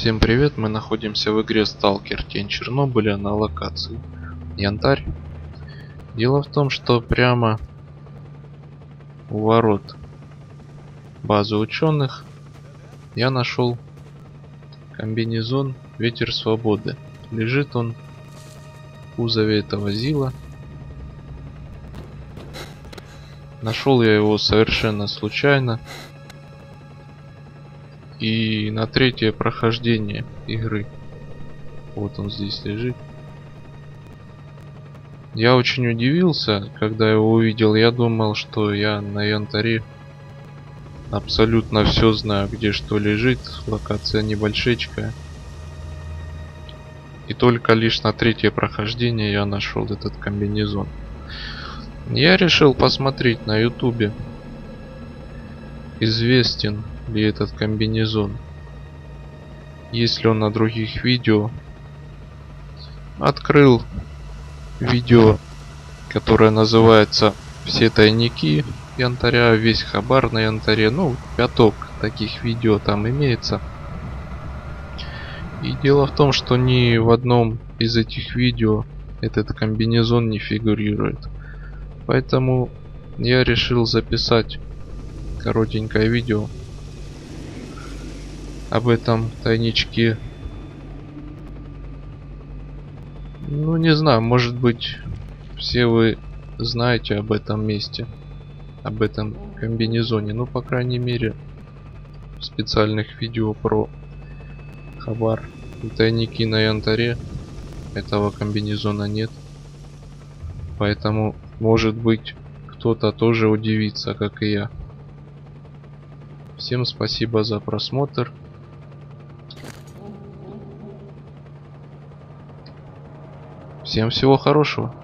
Всем привет, мы находимся в игре Stalker Тень Чернобыля на локации Янтарь. Дело в том, что прямо у ворот базы ученых я нашел комбинезон Ветер Свободы. Лежит он в кузове этого Зила. Нашел я его совершенно случайно. И на третье прохождение игры. Вот он здесь лежит. Я очень удивился, когда его увидел. Я думал, что я на Янтаре абсолютно все знаю, где что лежит. Локация небольшечкая. И только лишь на третье прохождение я нашел этот комбинезон. Я решил посмотреть на ютубе, известен ли этот комбинезон, есть ли он на других видео. Открыл видео, которое называется «Все тайники Янтаря», весь хабар на Янтаре. Ну, пяток таких видео там имеется. И дело в том, что ни в одном из этих видео этот комбинезон не фигурирует. Поэтому я решил записать коротенькое видео об этом тайничке. Ну, не знаю, может быть, все вы знаете об этом месте, об этом комбинезоне. Ну, по крайней мере, в специальных видео про хабар и тайники на Янтаре этого комбинезона нет. Поэтому, может быть, кто-то тоже удивится, как и я. Всем спасибо за просмотр. Всем всего хорошего.